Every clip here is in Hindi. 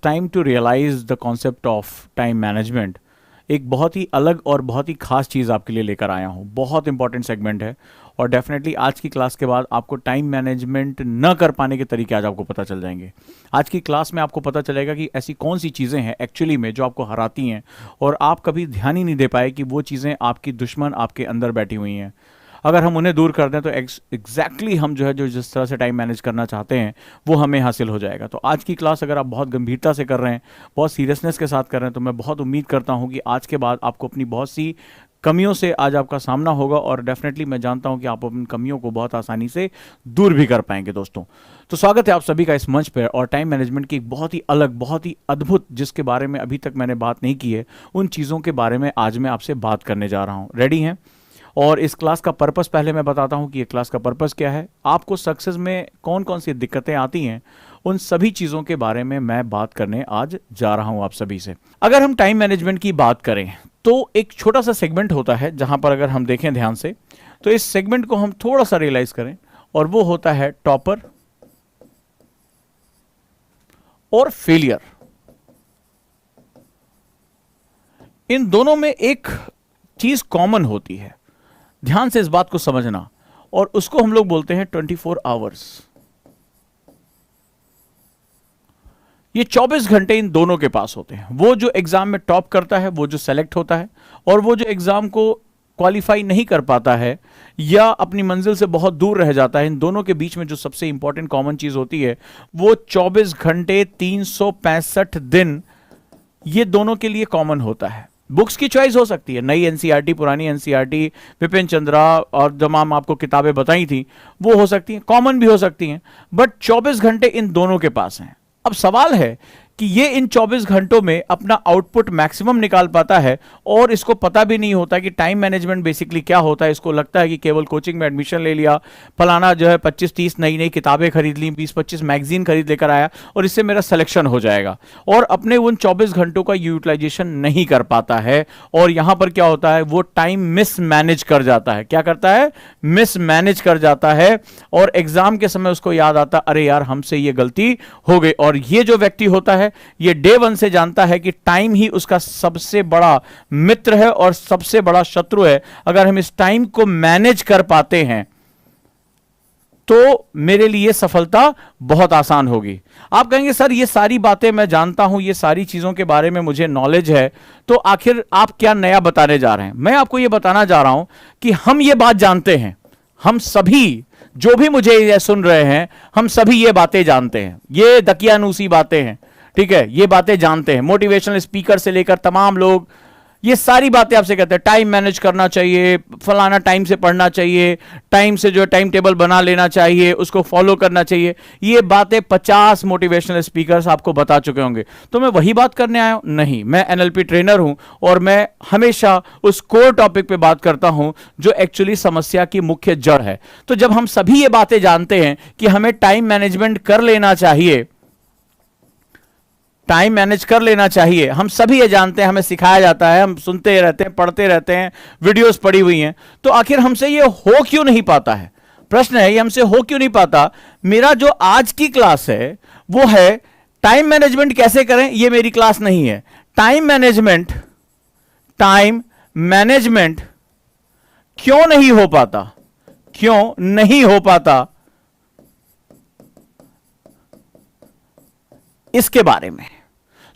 Time to realise the concept of time management. एक बहुत ही अलग और बहुत ही खास चीज़ आपके लिए लेकर आया हूँ। बहुत इंपॉर्टेंट सेगमेंट है और डेफिनेटली आज की क्लास के बाद आपको टाइम मैनेजमेंट न कर पाने के तरीके आज आपको पता चल जाएंगे। आज की क्लास में आपको पता चलेगा कि ऐसी कौन सी चीज़ें हैं एक्चुअली में जो आपको हराती हैं और आप कभी ध्यान ही नहीं दे पाए कि वो चीज़ें आपकी दुश्मन आपके अंदर बैठी हुई हैं। अगर हम उन्हें दूर कर दें तो एग्जैक्टली हम जो है जो जिस तरह से टाइम मैनेज करना चाहते हैं वो हमें हासिल हो जाएगा। तो आज की क्लास अगर आप बहुत गंभीरता से कर रहे हैं, बहुत सीरियसनेस के साथ कर रहे हैं, तो मैं बहुत उम्मीद करता हूं कि आज के बाद आपको अपनी बहुत सी कमियों से आज आपका सामना होगा और डेफिनेटली मैं जानता हूं कि आप अपनी कमियों को बहुत आसानी से दूर भी कर पाएंगे। दोस्तों, तो स्वागत है आप सभी का इस मंच पर और टाइम मैनेजमेंट की एक बहुत ही अलग, बहुत ही अद्भुत, जिसके बारे में अभी तक मैंने बात नहीं की है, उन चीज़ों के बारे में आज मैं आपसे बात करने जा रहा हूँ। रेडी हैं? और इस क्लास का पर्पस पहले मैं बताता हूं कि ये क्लास का पर्पस क्या है। आपको सक्सेस में कौन कौन सी दिक्कतें आती हैं, उन सभी चीज़ों के बारे में मैं बात करने आज जा रहा हूं आप सभी से। अगर हम टाइम मैनेजमेंट की बात करें तो एक छोटा सा सेगमेंट होता है जहां पर अगर हम देखें ध्यान से तो इस सेगमेंट को हम थोड़ा सा रियलाइज करें और वो होता है टॉपर और फेलियर। इन दोनों में एक चीज कॉमन होती है, ध्यान से इस बात को समझना, और उसको हम लोग बोलते हैं 24 आवर्स। ये 24 घंटे इन दोनों के पास होते हैं। वो जो एग्जाम में टॉप करता है, वो जो सेलेक्ट होता है, और वो जो एग्जाम को क्वालिफाई नहीं कर पाता है या अपनी मंजिल से बहुत दूर रह जाता है, इन दोनों के बीच में जो सबसे इंपॉर्टेंट कॉमन चीज होती है वो 24 घंटे 365 दिन ये दोनों के लिए कॉमन होता है। बुक्स की चॉइस हो सकती है, नई एनसीईआरटी, पुरानी एनसीईआरटी, विपिन चंद्रा और तमाम आपको किताबें बताई थी, वो हो सकती हैं, कॉमन भी हो सकती हैं, बट 24 घंटे इन दोनों के पास हैं। अब सवाल है कि ये इन 24 घंटों में अपना आउटपुट मैक्सिमम निकाल पाता है और इसको पता भी नहीं होता कि टाइम मैनेजमेंट बेसिकली क्या होता है। इसको लगता है कि केवल कोचिंग में एडमिशन ले लिया, फलाना जो है 25-30 नई नई किताबें खरीद ली, 20-25 मैगजीन खरीद लेकर आया और इससे मेरा सिलेक्शन हो जाएगा, और अपने उन 24 घंटों का यूटिलाइजेशन नहीं कर पाता है। और यहां पर क्या होता है, वो टाइम मिस मैनेज कर जाता है। क्या करता है? मिस मैनेज कर जाता है, और एग्जाम के समय उसको याद आता, अरे यार हमसे ये गलती हो गई। और ये जो व्यक्ति होता है ये डे वन से जानता है कि टाइम ही उसका सबसे बड़ा मित्र है और सबसे बड़ा शत्रु है। अगर हम इस टाइम को मैनेज कर पाते हैं तो मेरे लिए सफलता बहुत आसान होगी। आप कहेंगे सर ये सारी बातें मैं जानता हूं, ये सारी चीजों के बारे में मुझे नॉलेज है, तो आखिर आप क्या नया बताने जा रहे हैं? मैं आपको ये बताना जा रहा हूं कि हम ये बात जानते हैं, हम सभी जो भी मुझे ये सुन रहे हैं, हम सभी ये बातें जानते हैं। ये दकियानूसी बातें हैं, ठीक है, ये बातें जानते हैं। मोटिवेशनल स्पीकर से लेकर तमाम लोग ये सारी बातें आपसे कहते हैं, टाइम मैनेज करना चाहिए, फलाना टाइम से पढ़ना चाहिए, टाइम से जो टाइम टेबल बना लेना चाहिए, उसको फॉलो करना चाहिए। ये बातें 50 मोटिवेशनल स्पीकर्स आपको बता चुके होंगे। तो मैं वही बात करने आया हूं? नहीं, मैं एनएलपी ट्रेनर हूं और मैं हमेशा उस कोर टॉपिक पे बात करता हूं जो एक्चुअली समस्या की मुख्य जड़ है। तो जब हम सभी ये बातें जानते हैं कि हमें टाइम मैनेजमेंट कर लेना चाहिए, टाइम मैनेज कर लेना चाहिए, हम सभी ये जानते हैं, हमें सिखाया जाता है, हम सुनते रहते हैं, पढ़ते रहते हैं, वीडियोस पड़ी हुई हैं, तो आखिर हमसे ये हो क्यों नहीं पाता है? प्रश्न है, ये हमसे हो क्यों नहीं पाता? मेरा जो आज की क्लास है वो है टाइम मैनेजमेंट कैसे करें, ये मेरी क्लास नहीं है। टाइम मैनेजमेंट क्यों नहीं हो पाता, क्यों नहीं हो पाता, इसके बारे में।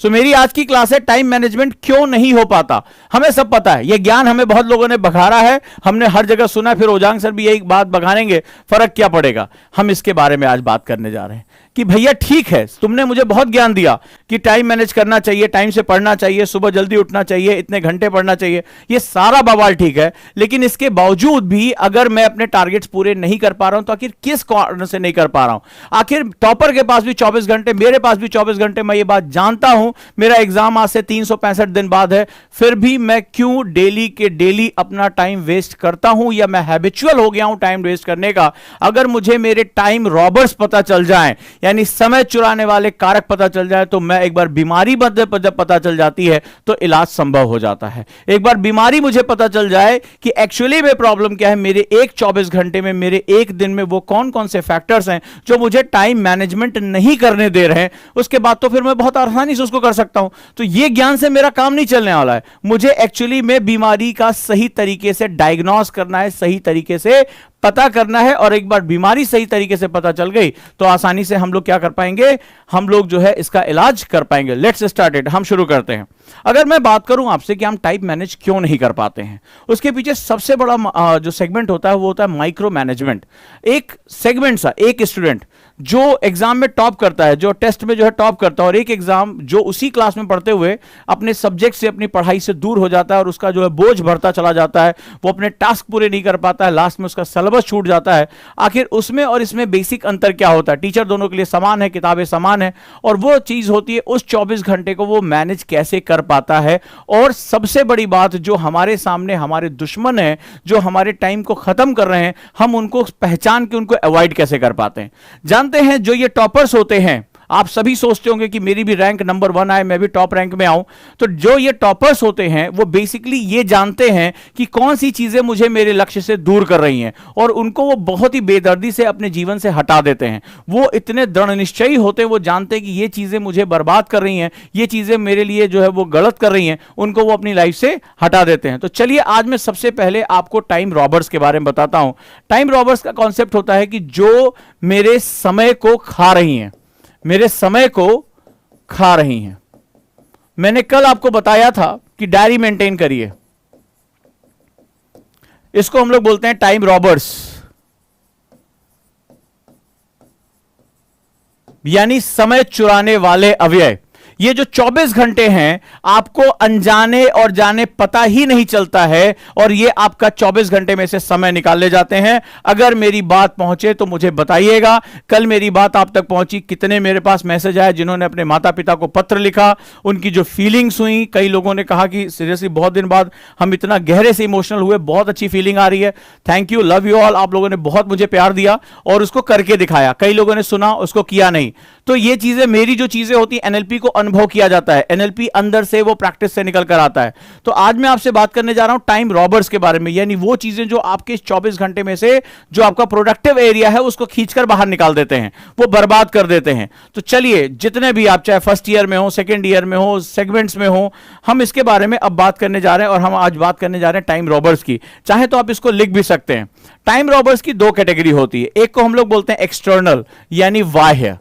सो मेरी आज की क्लास है टाइम मैनेजमेंट क्यों नहीं हो पाता। हमें सब पता है, यह ज्ञान हमें बहुत लोगों ने बघारा है, हमने हर जगह सुना, फिर ओजांग सर भी यही बात बघारेंगे, फर्क क्या पड़ेगा। हम इसके बारे में आज बात करने जा रहे हैं कि भैया ठीक है, तुमने मुझे बहुत ज्ञान दिया कि टाइम मैनेज करना चाहिए, टाइम से पढ़ना चाहिए, सुबह जल्दी उठना चाहिए, इतने घंटे पढ़ना चाहिए, ये सारा बवाल ठीक है, लेकिन इसके बावजूद भी अगर मैं अपने टारगेट्स पूरे नहीं कर पा रहा हूं तो आखिर किस कारण से नहीं कर पा रहा हूं? आखिर टॉपर के पास भी 24 घंटे, मेरे पास भी 24 घंटे, मैं ये बात जानता हूं, मेरा एग्जाम आज से 365 दिन बाद है, फिर भी मैं क्यों डेली के डेली अपना टाइम वेस्ट करता हूं, या मैं हैबिचुअल हो गया हूं टाइम वेस्ट करने का। अगर मुझे मेरे टाइम रॉबर्स पता चल जाएं, यानी समय चुराने वाले कारक पता चल जाए तो मैं एक बार बीमारी पता चल जाती है तो इलाज संभव हो जाता है। एक बार बीमारी मुझे पता चल जाए कि एक्चुअली में प्रॉब्लम क्या है, मेरे एक 24 घंटे में, मेरे एक दिन में वो कौन कौन से फैक्टर्स हैं जो मुझे टाइम मैनेजमेंट नहीं करने दे रहे हैं, उसके बाद तो फिर मैं बहुत आसानी से उसको कर सकता हूं। तो ये ज्ञान से मेरा काम नहीं चलने वाला है। मुझे एक्चुअली में बीमारी का सही तरीके से डायग्नोस करना है, सही तरीके से पता करना है, और एक बार बीमारी सही तरीके से पता चल गई तो आसानी से हम लोग क्या कर पाएंगे, हम लोग जो है इसका इलाज कर पाएंगे। लेट्स स्टार्ट इट, हम शुरू करते हैं। अगर मैं बात करूं आपसे कि हम टाइम मैनेज क्यों नहीं कर पाते हैं, उसके पीछे सबसे बड़ा जो सेगमेंट होता है वो होता है माइक्रो मैनेजमेंट। एक सेगमेंट सा, एक स्टूडेंट जो एग्जाम में टॉप करता है, जो टेस्ट में जो है टॉप करता है, और एक एग्जाम जो उसी क्लास में पढ़ते हुए अपने सब्जेक्ट से, अपनी पढ़ाई से दूर हो जाता है और उसका जो है बोझ बढ़ता चला जाता है, वो अपने टास्क पूरे नहीं कर पाता है, लास्ट में उसका सिलेबस छूट जाता है। आखिर उसमें और इसमें बेसिक अंतर क्या होता है? टीचर दोनों के लिए समान है, किताबें समान है, और वो चीज होती है उस 24 घंटे को वो मैनेज कैसे कर पाता है। और सबसे बड़ी बात, जो हमारे सामने हमारे दुश्मन है, जो हमारे टाइम को खत्म कर रहे हैं, हम उनको पहचान के उनको अवॉइड कैसे कर पाते हैं। जानते हैं जो ये टॉपर्स होते हैं, आप सभी सोचते होंगे कि मेरी भी रैंक नंबर 1 आए, मैं भी टॉप रैंक में आऊं। तो जो ये टॉपर्स होते हैं वो बेसिकली ये जानते हैं कि कौन सी चीजें मुझे मेरे लक्ष्य से दूर कर रही हैं, और उनको वो बहुत ही बेदर्दी से अपने जीवन से हटा देते हैं। वो इतने दृढ़ निश्चयी होते हैं, वो जानते हैं कि ये चीजें मुझे बर्बाद कर रही हैं, ये चीजें मेरे लिए जो है वो गलत कर रही हैं, उनको वो अपनी लाइफ से हटा देते हैं। तो चलिए आज मैं सबसे पहले आपको टाइम रॉबर्स के बारे में बताता हूं। टाइम रॉबर्स का कॉन्सेप्ट होता है कि जो मेरे समय को खा रही हैं, मेरे समय को खा रही हैं। मैंने कल आपको बताया था कि डायरी मेंटेन करिए, इसको हम लोग बोलते हैं टाइम रॉबर्स, यानी समय चुराने वाले अव्यय। ये जो 24 घंटे हैं आपको अनजाने और जाने पता ही नहीं चलता है, और ये आपका 24 घंटे में से समय निकाल ले जाते हैं। अगर मेरी बात पहुंचे तो मुझे बताइएगा, कल मेरी बात आप तक पहुंची? कितने मेरे पास मैसेज आए जिन्होंने अपने माता पिता को पत्र लिखा, उनकी जो फीलिंग्स हुई। कई लोगों ने कहा कि सीरियसली बहुत दिन बाद हम इतना गहरे से इमोशनल हुए, बहुत अच्छी फीलिंग आ रही है, thank you, love you all. आप लोगों ने बहुत मुझे प्यार दिया और उसको करके दिखाया। कई लोगों ने सुना, उसको किया नहीं। तो ये चीजें, मेरी जो चीजें होती हैं, एनएलपी को अनुभव किया जाता है, एनएलपी अंदर से वो प्रैक्टिस से निकल कर आता है। तो आज मैं आपसे बात करने जा रहा हूं टाइम रॉबर्स के बारे में, यानी वो चीजें जो आपके इस 24 घंटे में से जो आपका प्रोडक्टिव एरिया है उसको खींचकर बाहर निकाल देते हैं, वो बर्बाद कर देते हैं। तो चलिए, जितने भी आप चाहे फर्स्ट ईयर में हो, सेकेंड ईयर में हो, सेगमेंट्स में हो, हम इसके बारे में अब बात करने जा रहे हैं। और हम आज बात करने जा रहे हैं टाइम रॉबर्स की। चाहे तो आप इसको लिख भी सकते हैं। टाइम रॉबर्स की दो कैटेगरी होती है। एक को हम लोग बोलते हैं एक्सटर्नल, यानी बाह्य।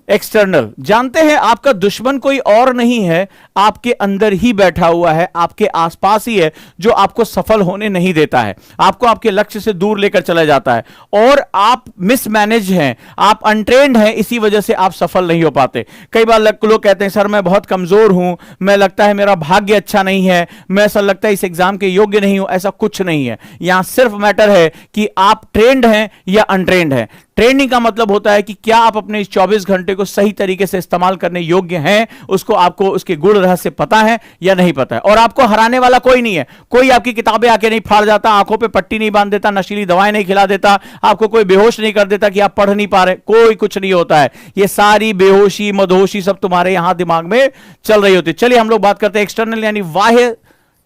एक्सटर्नल, जानते हैं आपका दुश्मन कोई और नहीं है, आपके अंदर ही बैठा हुआ है, आपके आसपास ही है, जो आपको सफल होने नहीं देता है, आपको आपके लक्ष्य से दूर लेकर चला जाता है। और आप मिसमैनेज हैं, आप अनट्रेन्ड हैं, इसी वजह से आप सफल नहीं हो पाते। कई बार लोग कहते हैं सर मैं बहुत कमजोर हूं, मैं लगता है मेरा भाग्य अच्छा नहीं है, मैं ऐसा लगता है इस एग्जाम के योग्य नहीं हूं। ऐसा कुछ नहीं है, यहां सिर्फ मैटर है कि आप ट्रेंड हैं या अनट्रेंड हैं। ट्रेनिंग का मतलब होता है कि क्या आप अपने इस 24 घंटे को सही तरीके से इस्तेमाल करने योग्य हैं, उसको आपको उसके गुण रहस्य पता है या नहीं पता है। और आपको हराने वाला कोई नहीं है, कोई आपकी किताबें आके नहीं फाड़ जाता, आंखों पे पट्टी नहीं बांध देता, नशीली दवाएं नहीं खिला देता, आपको कोई बेहोश नहीं कर देता कि आप पढ़ नहीं पा रहे। कोई कुछ नहीं होता है, ये सारी बेहोशी मदहोशी सब तुम्हारे यहां दिमाग में चल रही होती है। चलिए हम लोग बात करते हैं एक्सटर्नल यानी बाह्य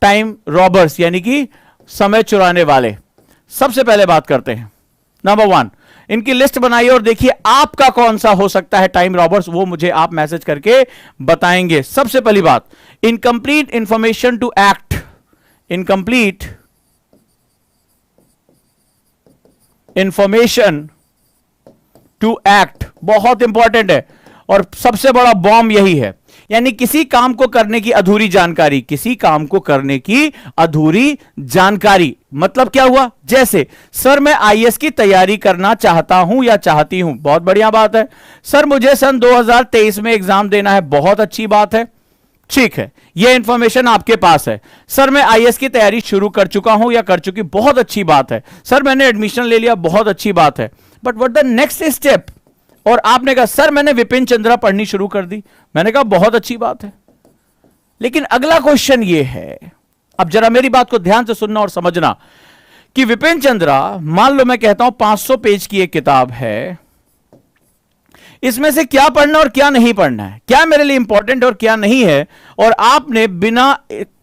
टाइम रॉबर्स, यानी कि समय चुराने वाले। सबसे पहले बात करते हैं नंबर 1, इनकी लिस्ट बनाइए और देखिए आपका कौन सा हो सकता है टाइम रॉबर्स, वो मुझे आप मैसेज करके बताएंगे। सबसे पहली बात, incomplete information to act. Incomplete information to act बहुत इंपॉर्टेंट है, और सबसे बड़ा बॉम्ब यही है, यानी किसी काम को करने की अधूरी जानकारी। किसी काम को करने की अधूरी जानकारी मतलब क्या हुआ? जैसे सर मैं आईएएस की तैयारी करना चाहता हूं या चाहती हूं, बहुत बढ़िया बात है। सर मुझे सन 2023 में एग्जाम देना है, बहुत अच्छी बात है, ठीक है, यह इंफॉर्मेशन आपके पास है। सर मैं आईएएस की तैयारी शुरू कर चुका हूं या कर चुकी, बहुत अच्छी बात है। सर मैंने एडमिशन ले लिया, बहुत अच्छी बात है। But what the next step? और आपने कहा सर मैंने विपिन चंद्रा पढ़नी शुरू कर दी, मैंने कहा बहुत अच्छी बात है। लेकिन अगला क्वेश्चन यह है, अब जरा मेरी बात को ध्यान से सुनना और समझना, कि विपिन चंद्रा, मान लो मैं कहता हूं 500 पेज की एक किताब है, इसमें से क्या पढ़ना और क्या नहीं पढ़ना है, क्या मेरे लिए इंपॉर्टेंट और क्या नहीं है, और आपने बिना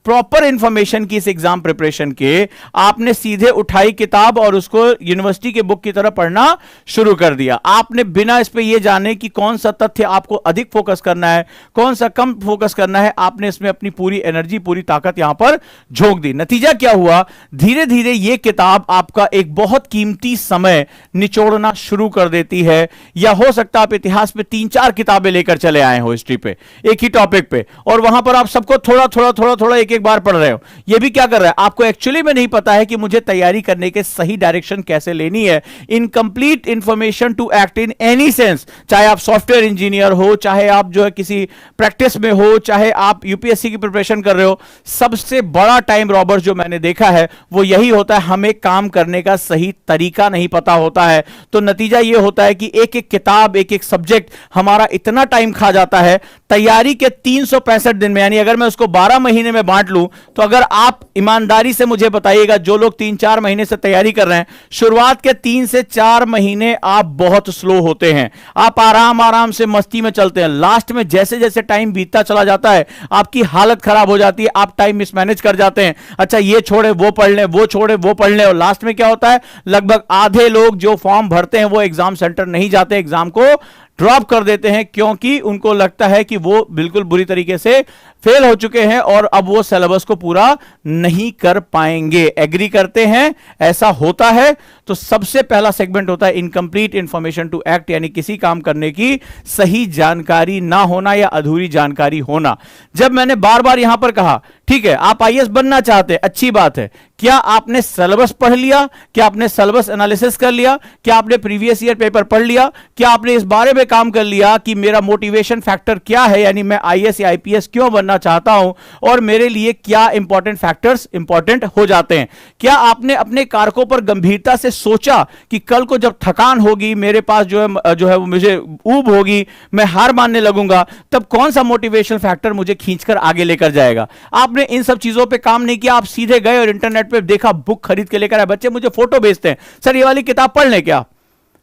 प्रॉपर इंफॉर्मेशन की इस एग्जाम प्रिपरेशन के आपने सीधे उठाई किताब और उसको यूनिवर्सिटी के बुक की तरह पढ़ना शुरू कर दिया। आपने बिना इस पे ये जाने कि कौन सा तथ्य आपको अधिक फोकस करना है, कौन सा कम फोकस करना है, आपने इसमें अपनी पूरी एनर्जी, पूरी ताकत यहां पर झोंक दी। नतीजा क्या हुआ, धीरे धीरे ये किताब आपका एक बहुत कीमती समय निचोड़ना शुरू कर देती है। या हो सकता है आप इतिहास में 3-4 किताबें लेकर चले आए हो हिस्ट्री पे, एक ही टॉपिक पे, और वहां पर आप सबको थोड़ा थोड़ा थोड़ा थोड़ा एक बार पढ़ रहे हो। ये भी क्या कर रहा है, आपको एक्चुअली में नहीं पता है कि मुझे तैयारी करने के सही डायरेक्शन कैसे लेनी है। Incomplete information to act in any sense, चाहे आप सॉफ्टवेयर इंजीनियर हो, चाहे आप जो है किसी प्रैक्टिस में हो, चाहे आप यूपीएससी की प्रिपरेशन कर रहे हो, सबसे बड़ा टाइम रॉबर जो मैंने देखा है वो यही होता है, हमें काम करने का सही तरीका नहीं पता होता है। तो नतीजा ये होता है कि एक एक किताब, एक एक सब्जेक्ट हमारा इतना टाइम खा जाता है। तैयारी के 365 दिन में, यानी अगर मैं उसको 12 महीने में बांट लूं, तो अगर आप ईमानदारी से मुझे बताइएगा, जो लोग 3-4 महीने से तैयारी कर रहे हैं, शुरुआत के 3 से 4 महीने आप बहुत स्लो होते हैं, आप आराम आराम से मस्ती में चलते हैं। लास्ट में जैसे जैसे टाइम बीतता चला जाता है आपकी हालत खराब हो जाती है, आप टाइम मिसमैनेज कर जाते हैं। अच्छा ये छोड़े वो पढ़ लें, वो छोड़े वो पढ़ लें, और लास्ट में क्या होता है, लगभग आधे लोग जो फॉर्म भरते हैं वो एग्जाम सेंटर नहीं जाते, एग्जाम को ड्रॉप कर देते हैं, क्योंकि उनको लगता है कि वो बिल्कुल बुरी तरीके से फेल हो चुके हैं और अब वो सिलेबस को पूरा नहीं कर पाएंगे। एग्री करते हैं, ऐसा होता है। तो सबसे पहला सेगमेंट होता है इनकंप्लीट इंफॉर्मेशन टू एक्ट, यानी किसी काम करने की सही जानकारी ना होना या अधूरी जानकारी होना। जब मैंने बार बार यहां पर कहा, ठीक है आप आईएएस बनना चाहते हैं, अच्छी बात है, क्या आपने सिलेबस पढ़ लिया, क्या आपने सिलेबस एनालिसिस कर लिया, क्या आपने प्रीवियस ईयर पेपर पढ़ लिया, क्या आपने इस बारे में काम कर लिया कि मेरा मोटिवेशन फैक्टर क्या है, यानी मैं आईएएस या आईपीएस क्यों बनना चाहता हूं और मेरे लिए क्या इंपॉर्टेंट फैक्टर्स इंपॉर्टेंट हो जाते हैं। क्या आपने अपने कारकों पर गंभीरता से सोचा कि कल को जब थकान होगी, मेरे पास जो है वो मुझे ऊब होगी, मैं हार मानने लगूंगा, तब कौन सा मोटिवेशन फैक्टर मुझे खींचकर आगे लेकर जाएगा। आपने इन सब चीजों पे काम नहीं किया, आप सीधे गए और इंटरनेट पे देखा, बुक खरीद के लेकर आए। बच्चे मुझे फोटो भेजते हैं, सर ये वाली किताब पढ़ लें क्या,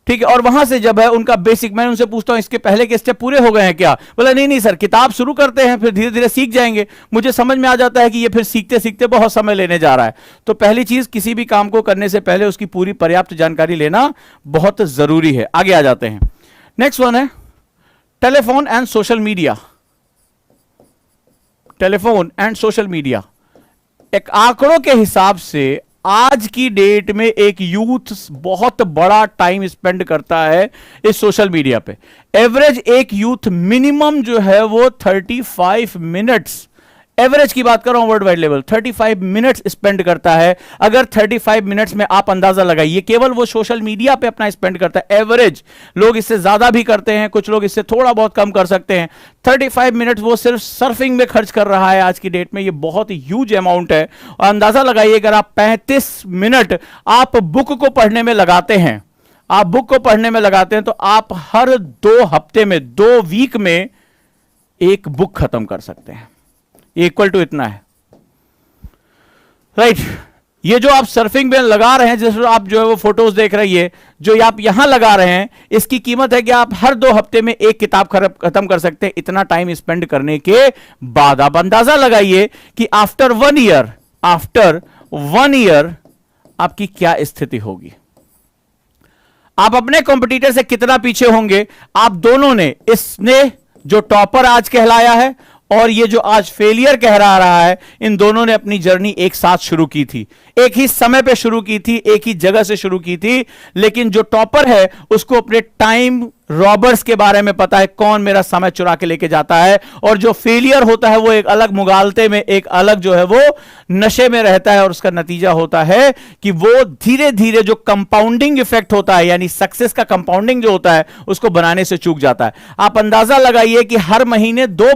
ठीक है, और वहां से जब है उनका बेसिक, मैं उनसे पूछता हूं इसके पहले के स्टेप पूरे हो गए हैं क्या, बोला नहीं नहीं सर किताब शुरू करते हैं फिर धीरे धीरे सीख जाएंगे। मुझे समझ में आ जाता है कि ये फिर सीखते सीखते बहुत समय लेने जा रहा है। तो पहली चीज, किसी भी काम को करने से पहले उसकी पूरी पर्याप्त जानकारी लेना बहुत जरूरी है। आगे आ जाते हैं, नेक्स्ट वन है telephone and social media. Telephone and social media, एक आंकड़ों के हिसाब से आज की डेट में एक यूथ बहुत बड़ा टाइम स्पेंड करता है इस सोशल मीडिया पे। एवरेज एक यूथ मिनिमम जो है वो 35 मिनट्स, एवरेज की बात कर रहा हूं world wide level, 35 minutes spend करता है। अगर 35 मिनट्स में आप अंदाजा लगाइए, केवल वो सोशल मीडिया पे अपना स्पेंड करता है। एवरेज लोग इससे ज्यादा भी करते हैं, कुछ लोग इससे थोड़ा बहुत कम कर सकते हैं। 35 मिनट वो सिर्फ सर्फिंग में खर्च कर रहा है आज की डेट में, ये बहुत ह्यूज अमाउंट है। और अंदाजा लगाइए, अगर आप 35 मिनट आप बुक को पढ़ने में लगाते हैं, आप बुक को पढ़ने में लगाते हैं, तो आप हर 2 हफ्ते में, 2 वीक में एक बुक खत्म कर सकते हैं। इक्वल टू इतना है, राइट। ये जो आप सर्फिंग में लगा रहे हैं, जिसमें आप जो है वो फोटोज देख रही है, जो आप यहां लगा रहे हैं, इसकी कीमत है कि आप हर 2 हफ्ते में एक किताब खत्म कर सकते हैं। इतना टाइम स्पेंड करने के बाद आप अंदाजा लगाइए कि आफ्टर 1 ईयर आपकी क्या स्थिति होगी। आप अपने कॉम्पिटिटर से कितना पीछे होंगे। आप दोनों ने, इसने जो टॉपर आज कहलाया है और ये जो आज फेलियर कह रहा है, इन दोनों ने अपनी जर्नी एक साथ शुरू की थी, एक ही समय पे शुरू की थी, एक ही जगह से शुरू की थी। लेकिन जो टॉपर है उसको अपने टाइम रॉबर्स के बारे में पता है, कौन मेरा समय चुरा के लेके जाता है। और जो फेलियर होता है वो एक अलग मुगालते में, एक अलग जो है वो नशे में रहता है, और उसका नतीजा होता है कि वो धीरे धीरे जो कंपाउंडिंग इफेक्ट होता है, यानी सक्सेस का कंपाउंडिंग जो होता है, उसको बनाने से चूक जाता है। आप अंदाजा लगाइए कि हर महीने 2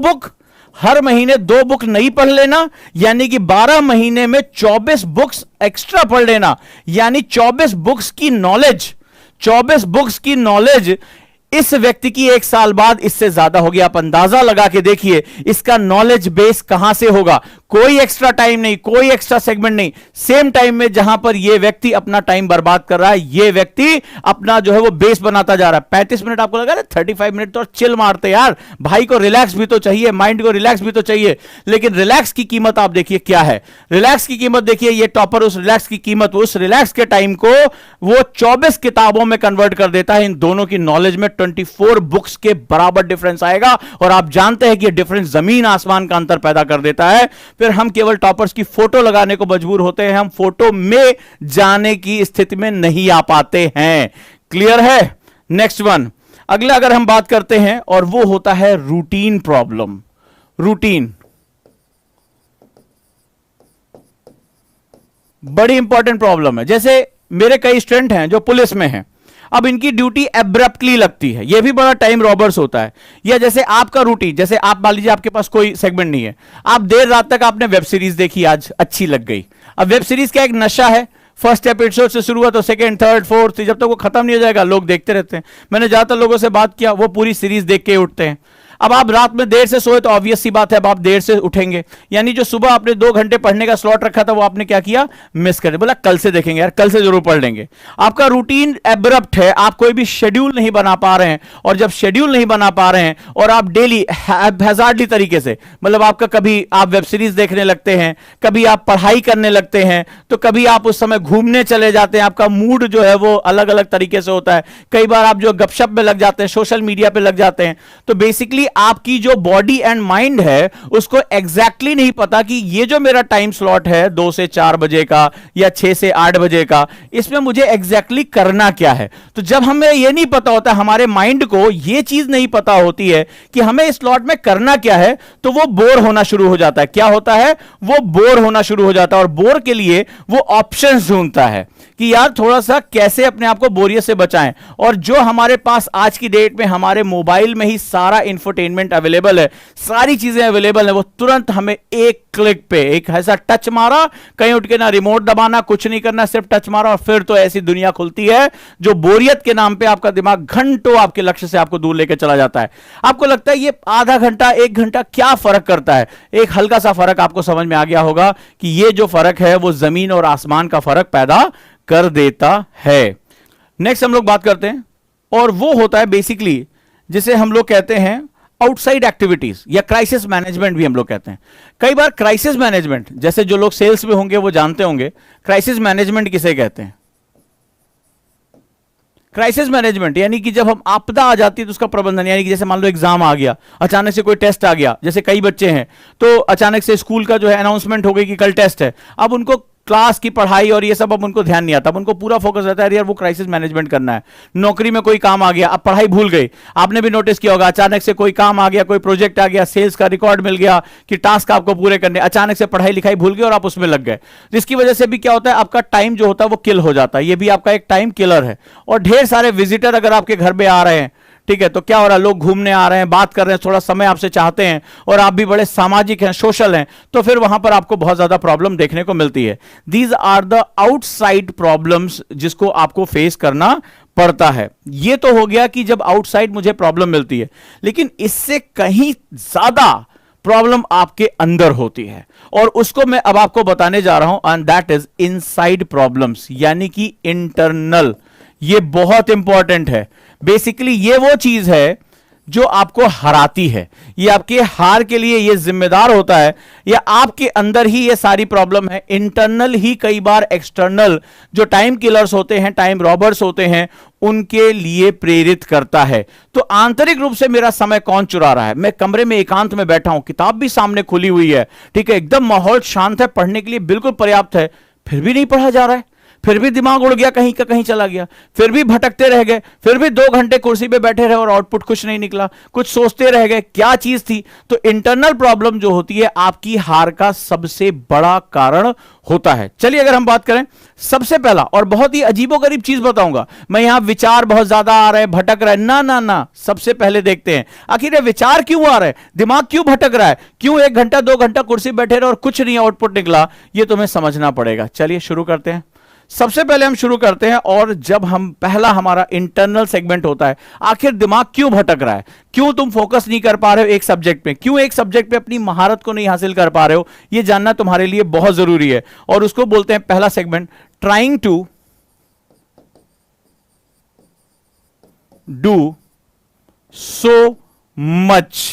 बुक नहीं पढ़ लेना, यानी कि 12 महीने में 24 बुक्स एक्स्ट्रा पढ़ लेना, यानी 24 बुक्स की नॉलेज इस व्यक्ति की 1 साल बाद इससे ज्यादा होगी। आप अंदाजा लगा के देखिए इसका नॉलेज बेस कहां से होगा। कोई एक्स्ट्रा टाइम नहीं, कोई एक्स्ट्रा सेगमेंट नहीं, सेम टाइम में जहां पर यह व्यक्ति अपना टाइम बर्बाद कर रहा है, यह व्यक्ति अपना जो है वो बेस बनाता जा रहा है। 35 मिनट आपको लगा 35 मिनट तो चिल मारते यार, भाई को रिलैक्स भी तो चाहिए, माइंड को रिलैक्स भी तो चाहिए। लेकिन रिलैक्स की कीमत आप देखिए क्या है, रिलैक्स की कीमत देखिए, ये टॉपर उस रिलैक्स की कीमत, उस रिलैक्स के टाइम को वो 24 किताबों में कन्वर्ट कर देता है। इन दोनों की नॉलेज में 24 बुक्स के बराबर डिफरेंस आएगा, और आप जानते हैं कि ये डिफरेंस जमीन आसमान का अंतर पैदा कर देता है। फिर हम केवल टॉपर्स की फोटो लगाने को मजबूर होते हैं, हम फोटो में जाने की स्थिति में नहीं आ पाते हैं। क्लियर है? नेक्स्ट वन, अगला अगर हम बात करते हैं, और वो होता है रूटीन प्रॉब्लम। रूटीन बड़ी इंपॉर्टेंट प्रॉब्लम है। जैसे मेरे कई स्टूडेंट हैं जो पुलिस में हैं, अब इनकी ड्यूटी एब्रप्टली लगती है, यह भी बड़ा टाइम रॉबर्स होता है। या जैसे आपका रूटीन, जैसे आप मान लीजिए आपके पास कोई सेगमेंट नहीं है, आप देर रात तक आपने वेब सीरीज देखी, आज अच्छी लग गई। अब वेब सीरीज का एक नशा है, फर्स्ट एपिसोड से शुरू हुआ तो सेकंड, थर्ड, फोर्थ, जब तक वो खत्म नहीं हो जाएगा लोग देखते रहते हैं। मैंने ज्यादातर लोगों से बात किया, वो पूरी सीरीज देख के उठते हैं। अब आप रात में देर से सोए तो ऑब्वियस सी बात है अब आप देर से उठेंगे, यानी जो सुबह आपने 2 घंटे पढ़ने का स्लॉट रखा था वो आपने क्या किया, मिस कर दिया। बोला कल से देखेंगे यार, कल से जरूर पढ़ लेंगे। आपका रूटीन एब्रप्ट है, आप कोई भी शेड्यूल नहीं बना पा रहे हैं, और जब शेड्यूल नहीं बना पा रहे हैं और आप डेली हैजार्डली तरीके से, मतलब आपका कभी आप वेब सीरीज देखने लगते हैं, कभी आप पढ़ाई करने लगते हैं, तो कभी आप उस समय घूमने चले जाते हैं, आपका मूड जो है वो अलग अलग तरीके से होता है। कई बार आप जो गपशप में लग जाते हैं, सोशल मीडिया पे लग जाते हैं, तो बेसिकली आपकी जो बॉडी एंड माइंड है उसको एग्जैक्टली नहीं पता कि ये जो मेरा टाइम स्लॉट है 2 से 4 बजे का या 6 से 8 बजे का, इसमें मुझे एग्जैक्टली करना क्या है। तो जब हमें ये नहीं पता होता, हमारे माइंड को ये चीज नहीं पता होती है कि हमें इस स्लॉट में करना क्या है, तो वो बोर होना शुरू हो जाता है। क्या होता है? वो बोर होना शुरू हो जाता है, और बोर के लिए वो ऑप्शंस ढूंढता है कि यार थोड़ा सा कैसे अपने आप को बोरियत से बचाएं। और जो हमारे पास आज की डेट में हमारे मोबाइल में ही सारा इंफोटेनमेंट अवेलेबल है, सारी चीजें अवेलेबल है, वो तुरंत हमें एक क्लिक पे, एक ऐसा टच मारा, कहीं उठ के ना रिमोट दबाना, कुछ नहीं करना, सिर्फ टच मारा, और फिर तो ऐसी दुनिया खुलती है जो बोरियत के नाम पे आपका दिमाग घंटों आपके लक्ष्य से आपको दूर लेकर चला जाता है। आपको लगता है ये आधा घंटा 1 घंटा क्या फर्क करता है, एक हल्का सा फर्क आपको समझ में आ गया होगा कि ये जो फर्क है वो जमीन और आसमान का फर्क पैदा कर देता है। नेक्स्ट हम लोग बात करते हैं, और वो होता है बेसिकली जिसे हम लोग कहते हैं आउटसाइड एक्टिविटीज, या क्राइसिस मैनेजमेंट भी हम लोग कहते हैं। कई बार क्राइसिस मैनेजमेंट, जैसे जो लोग सेल्स में होंगे वो जानते होंगे क्राइसिस मैनेजमेंट किसे कहते हैं। क्राइसिस मैनेजमेंट यानी कि जब हम आपदा आ जाती है तो उसका प्रबंधन, यानी कि जैसे मान लो एग्जाम आ गया, अचानक से कोई टेस्ट आ गया, जैसे कई बच्चे हैं तो अचानक से स्कूल का जो है अनाउंसमेंट हो गई कि कल टेस्ट है। अब उनको क्लास की पढ़ाई और ये सब अब उनको ध्यान नहीं आता, अब उनको पूरा फोकस रहता है यार वो क्राइसिस मैनेजमेंट करना है। नौकरी में कोई काम आ गया, अब पढ़ाई भूल गई। आपने भी नोटिस किया होगा, अचानक से कोई काम आ गया, कोई प्रोजेक्ट आ गया, सेल्स का रिकॉर्ड मिल गया कि टास्क आपको पूरे करने, अचानक से पढ़ाई लिखाई भूल गई और आप उसमें लग गए। जिसकी वजह से भी क्या होता है, आपका टाइम जो होता है वो किल हो जाता है। ये भी आपका एक टाइम किलर है। और ढेर सारे विजिटर अगर आपके घर में आ रहे हैं, ठीक है, तो क्या हो रहा है, लोग घूमने आ रहे हैं, बात कर रहे हैं, थोड़ा समय आपसे चाहते हैं, और आप भी बड़े सामाजिक हैं, सोशल हैं, तो फिर वहां पर आपको बहुत ज्यादा प्रॉब्लम देखने को मिलती है। These are the outside problems जिसको आपको फेस करना पड़ता है। ये तो हो गया कि जब आउटसाइड मुझे प्रॉब्लम मिलती है, लेकिन इससे कहीं ज्यादा प्रॉब्लम आपके अंदर होती है, और उसको मैं अब आपको बताने जा रहा हूं, and that is inside problems, यानी कि इंटरनल। ये बहुत इंपॉर्टेंट है। बेसिकली ये वो चीज है जो आपको हराती है, ये आपके हार के लिए ये जिम्मेदार होता है, या आपके अंदर ही ये सारी प्रॉब्लम है। इंटरनल ही कई बार एक्सटर्नल जो टाइम किलर्स होते हैं, टाइम रॉबर्स होते हैं, उनके लिए प्रेरित करता है। तो आंतरिक रूप से मेरा समय कौन चुरा रहा है? मैं कमरे में एकांत में बैठा हूं, किताब भी सामने खुली हुई है, ठीक है, एकदम माहौल शांत है, पढ़ने के लिए बिल्कुल पर्याप्त है, फिर भी नहीं पढ़ा जा रहा है, फिर भी दिमाग उड़ गया, कहीं का कहीं चला गया, फिर भी भटकते रह गए, फिर भी 2 घंटे कुर्सी पे बैठे रहे और आउटपुट कुछ नहीं निकला, कुछ सोचते रह गए, क्या चीज थी? तो इंटरनल प्रॉब्लम जो होती है आपकी हार का सबसे बड़ा कारण होता है। चलिए अगर हम बात करें, सबसे पहला और बहुत ही अजीबोगरीब चीज बताऊंगा मैं, यहां विचार बहुत ज्यादा आ रहे हैं, भटक रहे हैं, ना ना ना, सबसे पहले देखते हैं आखिर ये विचार क्यों आ रहे हैं, दिमाग क्यों भटक रहा है, क्यों 1 घंटा 2 घंटा कुर्सी बैठे रहे और कुछ नहीं आउटपुट निकला, ये तुम्हें समझना पड़ेगा। चलिए शुरू करते हैं। सबसे पहले हम शुरू करते हैं, और जब हम पहला हमारा इंटरनल सेगमेंट होता है, आखिर दिमाग क्यों भटक रहा है, क्यों तुम फोकस नहीं कर पा रहे हो एक सब्जेक्ट पे, क्यों एक सब्जेक्ट पे अपनी महारत को नहीं हासिल कर पा रहे हो, यह जानना तुम्हारे लिए बहुत जरूरी है। और उसको बोलते हैं पहला segment, trying to do so much.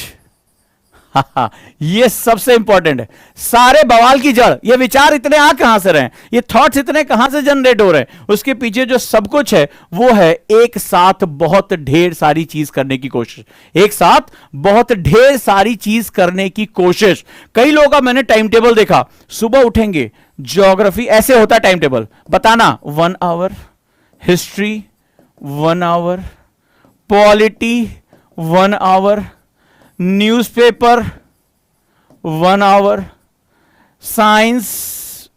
ये सबसे इंपॉर्टेंट है। सारे बवाल की जड़, ये विचार इतने आ कहां से रहे हैं, ये थॉट्स इतने कहां से जनरेट हो रहे हैं, उसके पीछे जो सब कुछ है वो है एक साथ बहुत ढेर सारी चीज करने की कोशिश। एक साथ बहुत ढेर सारी चीज करने की कोशिश। कई लोगों का मैंने टाइम टेबल देखा, सुबह उठेंगे, ज्योग्राफी, ऐसे होता है टाइम टेबल, बताना 1 hour, history 1 hour, polity 1 hour, newspaper 1 hour, science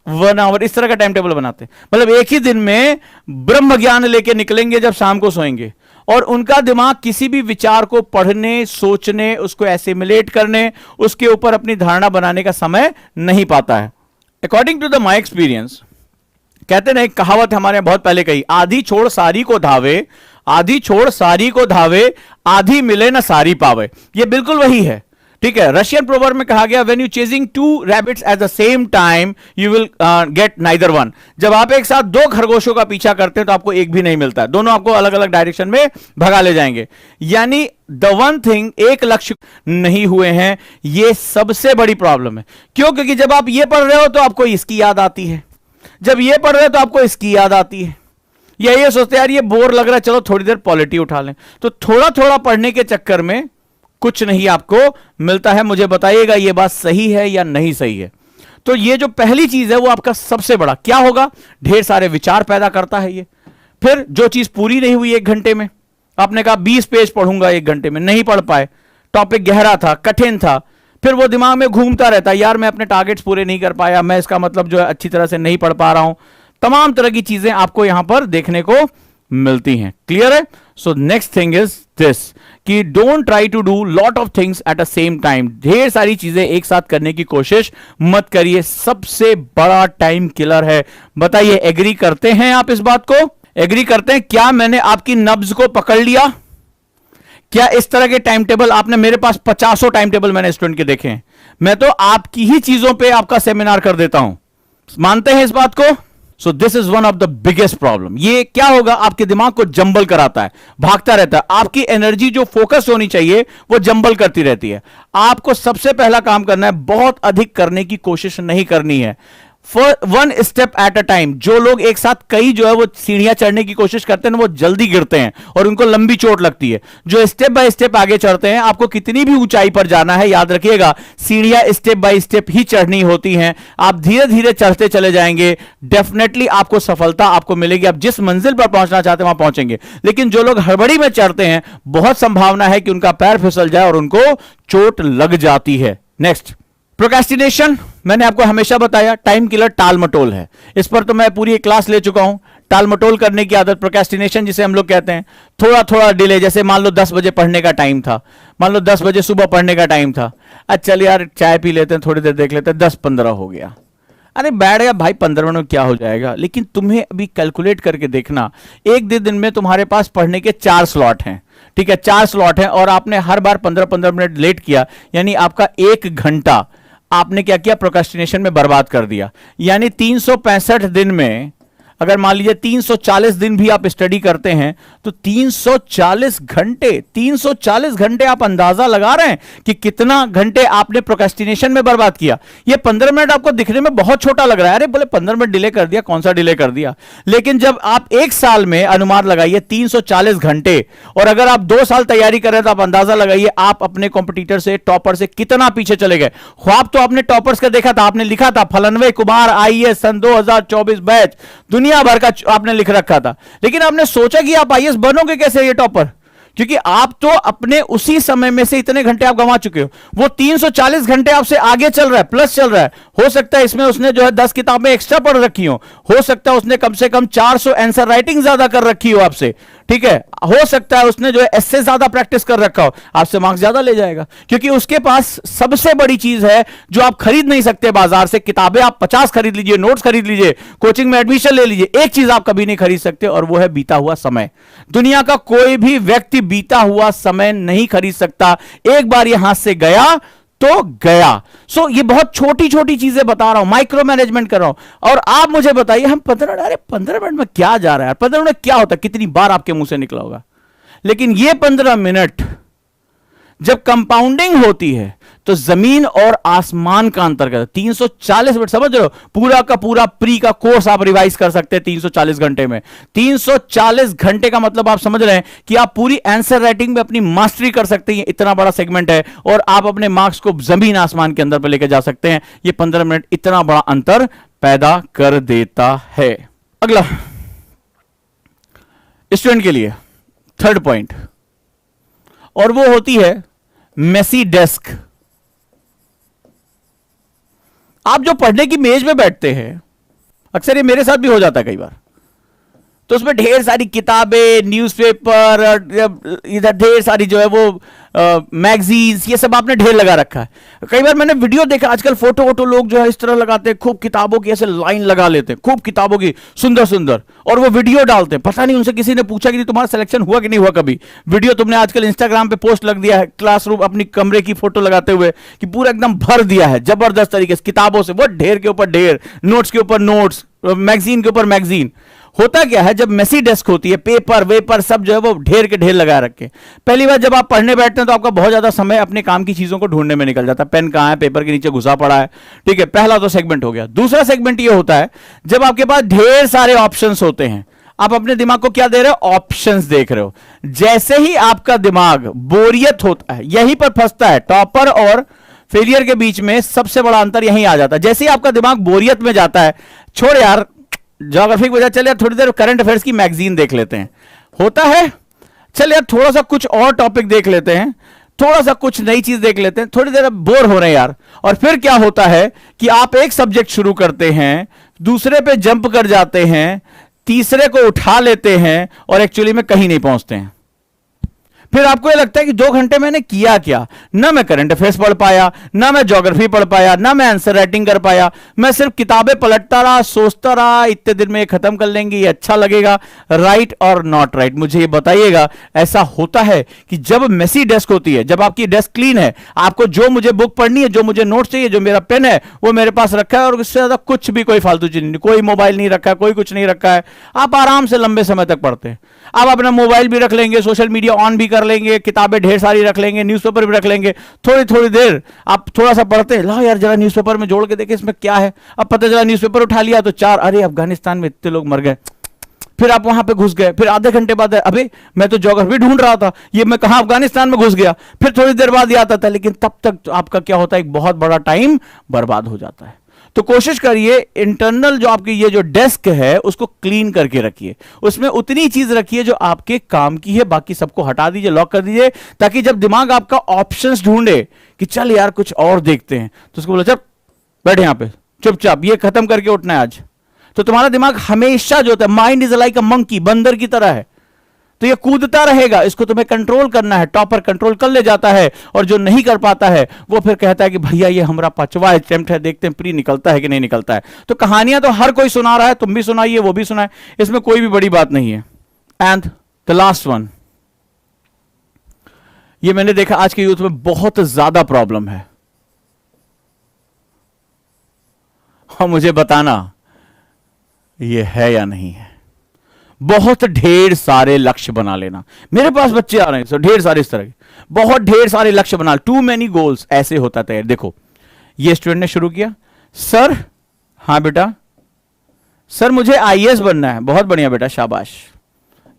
1 hour, इस तरह का टाइम टेबल बनाते हैं। मतलब एक ही दिन में ब्रह्म ज्ञान लेके निकलेंगे जब शाम को सोएंगे, और उनका दिमाग किसी भी विचार को पढ़ने, सोचने, उसको एसिमिलेट करने, उसके ऊपर अपनी धारणा बनाने का समय नहीं पाता है। According to the my experience, कहते ना, एक कहावत हमारे यहां बहुत पहले कही, आधी छोड़ सारी को धावे, आधी छोड़ सारी को धावे, आधी मिले ना सारी पावे। ये बिल्कुल वही है, ठीक है। रशियन प्रोवर्ब में कहा गया, when you chasing 2 rabbits at the same time you will get neither one. जब आप एक साथ 2 खरगोशों का पीछा करते हैं तो आपको एक भी नहीं मिलता है, दोनों आपको अलग अलग डायरेक्शन में भगा ले जाएंगे। यानी द वन थिंग, एक लक्ष्य नहीं हुए हैं, ये सबसे बड़ी प्रॉब्लम है। क्यों? क्योंकि जब आप ये पढ़ रहे हो तो आपको इसकी याद आती है, जब ये पढ़ रहे हो तो आपको इसकी याद आती है, या ये सोचते हैं यार ये बोर लग रहा है, चलो थोड़ी देर पॉलिटी उठा लें। तो थोड़ा थोड़ा पढ़ने के चक्कर में कुछ नहीं आपको मिलता है। मुझे बताइएगा ये बात सही है या नहीं सही है। तो ये जो पहली चीज है वो आपका सबसे बड़ा क्या होगा, ढेर सारे विचार पैदा करता है ये। फिर जो चीज पूरी नहीं हुई 1 घंटे में, आपने कहा 20 पेज पढ़ूंगा 1 घंटे में, नहीं पढ़ पाए, टॉपिक गहरा था, कठिन था, फिर वो दिमाग में घूमता रहता है, यार मैं अपने टारगेट्स पूरे नहीं कर पाया, मैं इसका मतलब जो है अच्छी तरह से नहीं पढ़ पा रहा हूं। तमाम तरह की चीजें आपको यहां पर देखने को मिलती हैं। क्लियर है? So next thing is this कि don't try to do lot of things at a same time. ढेर सारी चीजें एक साथ करने की कोशिश मत करिए, सबसे बड़ा टाइम किलर है। बताइए, एग्री करते हैं आप इस बात को? एग्री करते हैं? क्या मैंने आपकी नब्ज को पकड़ लिया? क्या इस तरह के टाइम टेबल आपने, मेरे पास 50 टाइम टेबल मैंने स्टूडेंट के देखे हैं, मैं तो आपकी ही चीजों पे आपका सेमिनार कर देता हूं। मानते हैं इस बात को? So this is one of the biggest problem. ये क्या होगा, आपके दिमाग को जंबल कराता है, भागता रहता है, आपकी एनर्जी जो फोकस होनी चाहिए वो जंबल करती रहती है। आपको सबसे पहला काम करना है, बहुत अधिक करने की कोशिश नहीं करनी है, 1 स्टेप एट अ टाइम। जो लोग एक साथ कई जो है वो सीढ़ियां चढ़ने की कोशिश करते हैं वो जल्दी गिरते हैं और उनको लंबी चोट लगती है। जो स्टेप बाय स्टेप आगे चढ़ते हैं, आपको कितनी भी ऊंचाई पर जाना है, याद रखिएगा सीढ़ियां स्टेप बाय स्टेप ही चढ़नी होती हैं। आप धीरे धीरे चढ़ते चले जाएंगे, डेफिनेटली आपको सफलता आपको मिलेगी। आप जिस मंजिल पर पहुंचना चाहते हैं वहां पहुंचेंगे। लेकिन जो लोग हड़बड़ी में चढ़ते हैं, बहुत संभावना है कि उनका पैर फिसल जाए और उनको चोट लग जाती है। Next, procrastination. मैंने आपको हमेशा बताया टाइम किलर टाल मटोल है, इस पर तो मैं पूरी एक क्लास ले चुका हूं। टाल मटोल करने की आदत, प्रोक्रेस्टिनेशन जिसे हम लोग कहते हैं, थोड़ा थोड़ा डिले। जैसे मान लो 10 बजे पढ़ने का टाइम था, मान लो 10 बजे सुबह पढ़ने का टाइम था, अच्छा चल यार चाय पी लेते हैं, थोड़ी देर देख लेते हैं, 10:15 हो गया। अरे बैठ गया भाई, 15 मिनट में क्या हो जाएगा। लेकिन तुम्हें अभी कैलकुलेट करके देखना, एक दिन में तुम्हारे पास पढ़ने के 4 स्लॉट हैं, ठीक है, 4 स्लॉट हैं, और आपने हर बार 15-15 मिनट लेट किया, यानी आपका 1 घंटा आपने क्या किया, प्रोक्रेस्टिनेशन में बर्बाद कर दिया। यानी 365 दिन में अगर मान लीजिए 340 दिन भी आप स्टडी करते हैं तो 340 घंटे आप अंदाजा लगा रहे हैं कि कितना घंटे आपने प्रोक्रेस्टिनेशन में बर्बाद किया। ये 15 मिनट आपको दिखने में बहुत छोटा लग रहा है, अरे बोले 15 मिनट डिले कर दिया, कौन सा डिले कर दिया। लेकिन जब आप 1 साल में अनुमान लगाइए 340 घंटे, और अगर आप 2 साल तैयारी कर रहे हैं तो आप अंदाजा लगाइए आप अपने कॉम्पिटिटर से, टॉपर से कितना पीछे चले गए। ख्वाब तो आपने टॉपर्स का देखा था, आपने लिखा था फलनवे कुमार आईएएस सन 2024 बैच, दुनिया भर का आपने लिख रखा था, लेकिन आपने सोचा कि आप आईएएस बनोगे कैसे ये टॉपर, क्योंकि आप तो अपने उसी समय में से इतने घंटे आप गंवा चुके हो। वो 340 घंटे आपसे आगे चल रहा है, प्लस चल रहा है। हो सकता है इसमें उसने जो है 10 किताबें एक्स्ट्रा पढ़ रखी हो सकता है उसने कम से कम 400 आंसर राइटिंग ज्यादा कर रखी हो आपसे। ठीक है, हो सकता है उसने जो है इससे ज्यादा प्रैक्टिस कर रखा हो, आपसे मार्क्स ज्यादा ले जाएगा, क्योंकि उसके पास सबसे बड़ी चीज है जो आप खरीद नहीं सकते बाजार से। किताबें आप 50 खरीद लीजिए, नोट्स खरीद लीजिए, कोचिंग में एडमिशन ले लीजिए, एक चीज आप कभी नहीं खरीद सकते, और वो है बीता हुआ समय। दुनिया का कोई भी व्यक्ति बीता हुआ समय नहीं खरीद सकता। एक बार ये हाथ से गया तो गया। ये बहुत छोटी छोटी चीजें बता रहा हूं, माइक्रो मैनेजमेंट कर रहा हूं। और आप मुझे बताइए, हम 15 मिनट में क्या जा रहा है, 15 मिनट क्या होता है, कितनी बार आपके मुंह से निकला होगा। लेकिन ये 15 मिनट जब कंपाउंडिंग होती है तो जमीन और आसमान का अंतर करता है। 340 मिनट, समझ रहे हो, पूरा का पूरा प्री का कोर्स आप रिवाइज कर सकते हैं 340 घंटे में। 340 घंटे का मतलब आप समझ रहे हैं कि आप पूरी आंसर राइटिंग में अपनी मास्टरी कर सकते हैं। इतना बड़ा सेगमेंट है, और आप अपने मार्क्स को जमीन आसमान के अंदर पर लेकर जा सकते हैं। ये 15 मिनट इतना बड़ा अंतर पैदा कर देता है। अगला स्टूडेंट के लिए थर्ड पॉइंट, और वो होती है मेसी डेस्क। आप जो पढ़ने की मेज में बैठते हैं, अक्सर ये मेरे साथ भी हो जाता है कई बार, तो उसमें ढेर सारी किताबें, न्यूज़पेपर, इधर ढेर सारी जो है वो मैगजीन्स, ये सब आपने ढेर लगा रखा है। कई बार मैंने वीडियो देखा, आजकल फोटो वोटो लोग जो है इस तरह लगाते हैं, खूब किताबों की ऐसे लाइन लगा लेते हैं, खूब किताबों की सुंदर सुंदर, और वो वीडियो डालते हैं। पता नहीं उनसे किसी ने पूछा कि तुम्हारा सिलेक्शन हुआ कि नहीं हुआ कभी। वीडियो तुमने आजकल इंस्टाग्राम पे पोस्ट लग दिया है, क्लासरूम अपनी कमरे की फोटो लगाते हुए, कि पूरा एकदम भर दिया है जबरदस्त तरीके से किताबों से, वो ढेर के ऊपर ढेर, नोट्स के ऊपर नोट्स, मैगजीन के ऊपर मैगजीन। होता क्या है, जब मेसी डेस्क होती है, पेपर वेपर सब जो है वो ढेर के ढेर लगा रखे। पहली बार जब आप पढ़ने बैठते हैं तो आपका बहुत ज्यादा समय अपने काम की चीजों को ढूंढने में निकल जाता है। पेन कहां है, पेपर के नीचे घुसा पड़ा है, ठीक है। पहला तो सेगमेंट हो गया। दूसरा सेगमेंट ये होता है जब आपके पास ढेर सारे ऑप्शंस होते हैं, आप अपने दिमाग को क्या दे रहे हो, ऑप्शंस देख रहे हो। जैसे ही आपका दिमाग बोरियत होता है, यहीं पर फंसता है, टॉपर और फेलियर के बीच में सबसे बड़ा अंतर यहीं आ जाता है। जैसे ही आपका दिमाग बोरियत में जाता है, छोड़ यार ज्योग्राफी की वजह, चल यार थोड़ी देर करंट अफेयर्स की मैगजीन देख लेते हैं, होता है, चल यार थोड़ा सा कुछ और टॉपिक देख लेते हैं, थोड़ा सा कुछ नई चीज देख लेते हैं, थोड़ी देर अब बोर हो रहे हैं यार। और फिर क्या होता है कि आप एक सब्जेक्ट शुरू करते हैं, दूसरे पे जंप कर जाते हैं, तीसरे को उठा लेते हैं, और एक्चुअली में कहीं नहीं पहुंचते हैं। फिर आपको ये लगता है कि 2 घंटे मैंने किया क्या, ना मैं करंट अफेयर्स पढ़ पाया, ना मैं ज्योग्राफी पढ़ पाया, ना मैं आंसर राइटिंग कर पाया, मैं सिर्फ किताबें पलटता रहा, सोचता रहा इतने दिन में ये खत्म कर लेंगे, ये अच्छा लगेगा। राइट और नॉट राइट, मुझे ये बताइएगा, ऐसा होता है कि जब मेसी डेस्क होती है, जब आपकी डेस्क क्लीन है, आपको जो मुझे बुक पढ़नी है, जो मुझे नोट्स चाहिए, जो मेरा पेन है वो मेरे पास रखा है, और उससे ज्यादा कुछ भी कोई फालतू चीज नहीं, कोई मोबाइल नहीं रखा है, कोई कुछ नहीं रखा है, आप आराम से लंबे समय तक पढ़ते हैं। आप अपना मोबाइल भी रख लेंगे, सोशल मीडिया ऑन भी कर लेंगे, किताबें ढेर सारी रख लेंगे, न्यूज़पेपर भी रख लेंगे, थोड़ी थोड़ी देर आप थोड़ा सा पढ़ते हैं, ला यार जरा न्यूज़पेपर में जोड़ के देखे इसमें क्या है। अब पता चला न्यूज़पेपर उठा लिया तो 4, अरे अफगानिस्तान में इतने लोग मर गए, फिर आप वहां पे घुस गए। फिर आधे घंटे बाद अबे मैं तो ज्योग्राफी ढूंढ रहा था, ये मैं कहां अफगानिस्तान में घुस गया। फिर थोड़ी देर बाद ये आता था, लेकिन तब तक आपका क्या होता है, एक बहुत बड़ा टाइम बर्बाद हो जाता है। तो कोशिश करिए इंटरनल जो आपकी ये जो डेस्क है उसको क्लीन करके रखिए, उसमें उतनी चीज रखिए जो आपके काम की है, बाकी सबको हटा दीजिए, लॉक कर दीजिए, ताकि जब दिमाग आपका ऑप्शंस ढूंढे कि चल यार कुछ और देखते हैं, तो उसको बोला चल बैठे यहां पे चुपचाप, ये खत्म करके उठना है आज। तो तुम्हारा दिमाग हमेशा जो होता है, mind is like a monkey, बंदर की तरह है, तो ये कूदता रहेगा, इसको तुम्हें कंट्रोल करना है। टॉपर कंट्रोल कर ले जाता है, और जो नहीं कर पाता है वो फिर कहता है कि भैया ये हमारा 5वां अटेम्प्ट है, देखते हैं प्री निकलता है कि नहीं निकलता है। तो कहानियां तो हर कोई सुना रहा है, तुम भी सुनाइए, वो भी सुनाए, इसमें कोई भी बड़ी बात नहीं है। एंड द लास्ट वन, ये मैंने देखा आज के यूथ में बहुत ज्यादा प्रॉब्लम है, और मुझे बताना ये है या नहीं है। बहुत ढेर सारे लक्ष्य बना लेना। मेरे पास बच्चे आ रहे हैं, ढेर सारे इस तरह के, बहुत ढेर सारे लक्ष्य बना, टू मेनी गोल्स, ऐसे होता था। देखो ये स्टूडेंट ने शुरू किया, सर, हाँ बेटा, सर मुझे आईएएस बनना है, बहुत बढ़िया बेटा, शाबाश।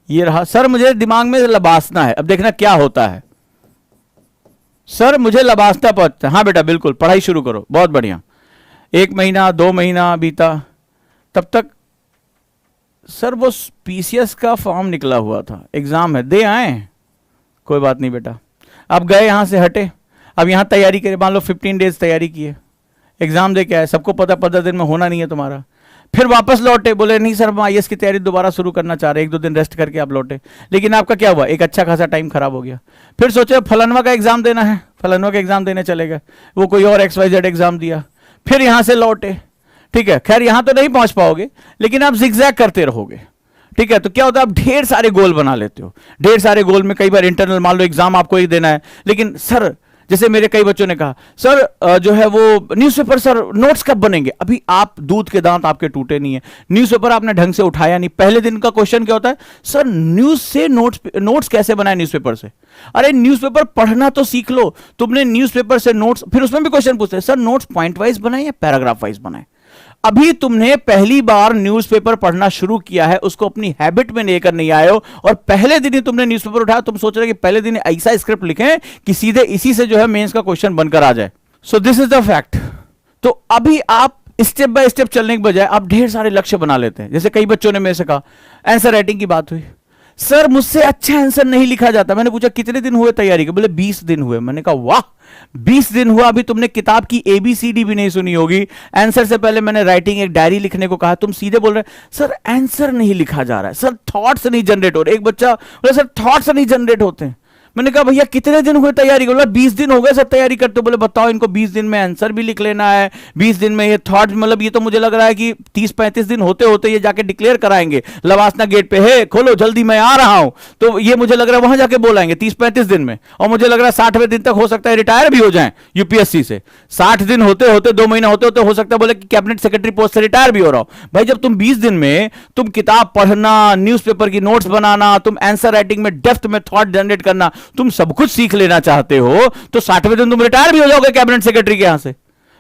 ये रहा, सर मुझे दिमाग में लबासना है, अब देखना क्या होता है। सर मुझे लबासना पड़ता है, हाँ बेटा बिल्कुल, पढ़ाई शुरू करो, बहुत बढ़िया। 1 महीना 2 महीना बीता, तब तक सर वो पीसीएस का फॉर्म निकला हुआ था, एग्जाम है, दे आए, कोई बात नहीं बेटा। अब गए यहां से हटे, अब यहां तैयारी करे, मान लो 15 डेज तैयारी की है, एग्जाम दे के आए, सबको पता 15 दिन में होना नहीं है तुम्हारा। फिर वापस लौटे, बोले नहीं सर हम आईएएस की तैयारी दोबारा शुरू करना चाह रहे हैं, 1-2 दिन रेस्ट करके आप लौटे। लेकिन आपका क्या हुआ, एक अच्छा खासा टाइम खराब हो गया। फिर सोचे फलानवा का एग्जाम देना है, फलानवा का एग्जाम देने चले गए, वो कोई और XYZ एग्जाम दिया, फिर यहां से लौटे। ठीक है, खैर यहां तो नहीं पहुंच पाओगे, लेकिन आप जिगजैग करते रहोगे। ठीक है, तो क्या होता है, आप ढेर सारे गोल बना लेते हो। ढेर सारे गोल में कई बार इंटरनल, मान लो एग्जाम आपको ही देना है, लेकिन सर जैसे मेरे कई बच्चों ने कहा सर जो है वो न्यूज़पेपर सर नोट्स कब बनेंगे। अभी आप दूध के दांत आपके टूटे नहीं है, न्यूज़पेपर आपने ढंग से उठाया नहीं। पहले दिन का क्वेश्चन क्या होता है, सर न्यूज़ से नोट्स कैसे बनाए न्यूज़पेपर से। अरे न्यूज़पेपर पढ़ना तो सीख लो, तुमने न्यूज़पेपर से नोट्स, फिर उसमें भी क्वेश्चन पूछते हैं सर नोट्स पॉइंट वाइज बनाए या पैराग्राफ वाइज बनाए। अभी तुमने पहली बार न्यूज़पेपर पढ़ना शुरू किया है, उसको अपनी हैबिट में लेकर नहीं आए हो, और पहले दिन ही तुमने न्यूज़पेपर उठाया, तुम सोच रहे कि पहले दिन ऐसा स्क्रिप्ट लिखें कि सीधे इसी से जो है मेंस का क्वेश्चन बनकर आ जाए। So this is the fact. तो अभी आप स्टेप बाय स्टेप चलने के बजाय आप ढेर सारे लक्ष्य बना लेते हैं। जैसे कई बच्चों ने मेरे से कहा, आंसर राइटिंग की बात हुई, सर मुझसे अच्छा आंसर नहीं लिखा जाता। मैंने पूछा कितने दिन हुए तैयारी के, बोले 20 दिन हुए। मैंने कहा वाह 20 दिन हुआ, अभी तुमने किताब की ABCD भी नहीं सुनी होगी। आंसर से पहले मैंने राइटिंग एक डायरी लिखने को कहा, तुम सीधे बोल रहे सर आंसर नहीं लिखा जा रहा है, सर थॉट्स नहीं जनरेट हो रहे। एक बच्चा बोले सर थॉट्स नहीं जनरेट होते हैं। मैंने कहा भैया कितने दिन हुए तैयारी को, बोला 20 दिन हो गए सर तैयारी करते। बोले बताओ इनको 20 दिन में आंसर भी लिख लेना है, 20 दिन में ये थॉट, मतलब ये तो मुझे लग रहा है कि 30-35 दिन होते होते ये जाके डिक्लेयर कराएंगे लवासना गेट पे, हे खोलो जल्दी मैं आ रहा हूं। तो ये मुझे लग रहा है वहां जाके बोलाएंगे 30-35 दिन में, और मुझे लग रहा है 60वें दिन तक हो सकता है रिटायर भी हो जाए यूपीएससी से। 60 दिन होते होते 2 महीना होते होते हो सकता है बोले कि कैबिनेट सेक्रेटरी पोस्ट से रिटायर भी हो रहा हो। भाई जब तुम 20 दिन में तुम किताब पढ़ना, न्यूज़पेपर की नोट्स बनाना, तुम आंसर राइटिंग में डेप्थ में थॉट जनरेट करना, तुम सब कुछ सीख लेना चाहते हो, तो 60वें दिन तुम रिटायर भी हो जाओगे कैबिनेट सेक्रेटरी के यहां से।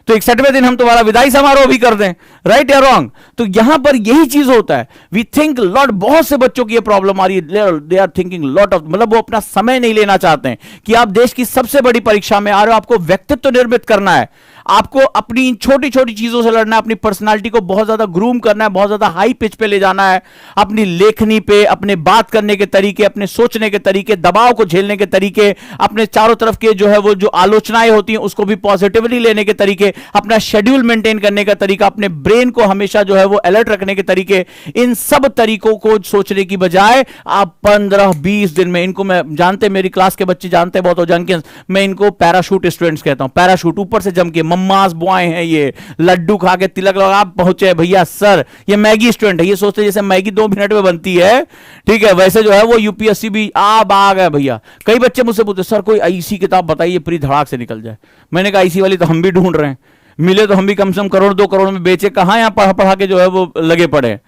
तो 61वें दिन हम तुम्हारा विदाई समारोह भी कर दें, राइट या रॉन्ग। तो यहां पर यही चीज होता है, वी थिंक लॉट। बहुत से बच्चों की ये प्रॉब्लम आ रही है, they are thinking lot of, मतलब वो अपना समय नहीं लेना चाहते हैं कि आप देश की सबसे बड़ी परीक्षा में आ रहे हो, आपको व्यक्तित्व निर्मित करना है, आपको अपनी छोटी छोटी चीजों से लड़ना है, अपनी पर्सनालिटी को बहुत ज्यादा ग्रूम करना है, बहुत ज्यादा हाई पिच पे ले जाना है, अपनी लेखनी पे, अपने बात करने के तरीके, अपने सोचने के तरीके, दबाव को झेलने के तरीके, अपने चारों तरफ के जो है वो जो आलोचनाएं होती हैं उसको भी पॉजिटिवली लेने के तरीके, अपना शेड्यूल मेंटेन करने का तरीका, अपने ब्रेन को हमेशा जो है वो अलर्ट रखने के तरीके, इन सब तरीकों को सोचने की बजाय आप 15-20 दिन में, इनको मैं जानते, मेरी क्लास के बच्चे जानते हैं बहुत हो जान के, मैं इनको पैराशूट स्टूडेंट्स कहता हूं। पैराशूट ऊपर से जम के मम्मास बॉय हैं, ये लड्डू खा के तिलक लगा पहुंचे भैया सर, ये मैगी स्टूडेंट है, ये सोचते जैसे मैगी 2 मिनट में बनती है, ठीक है, वैसे जो है वो यूपीएससी भी आ गए भैया। कई बच्चे मुझसे पूछते सर कोई ऐसी किताब बताइए प्री धड़ाक से निकल जाए। मैंने कहा ऐसी वाली तो हम भी ढूंढ रहे हैं, मिले तो हम भी कम से कम करोड़ 2 करोड़ में बेचे, कहां यहां पढ़ा पढ़ा के जो है वो लगे पड़े।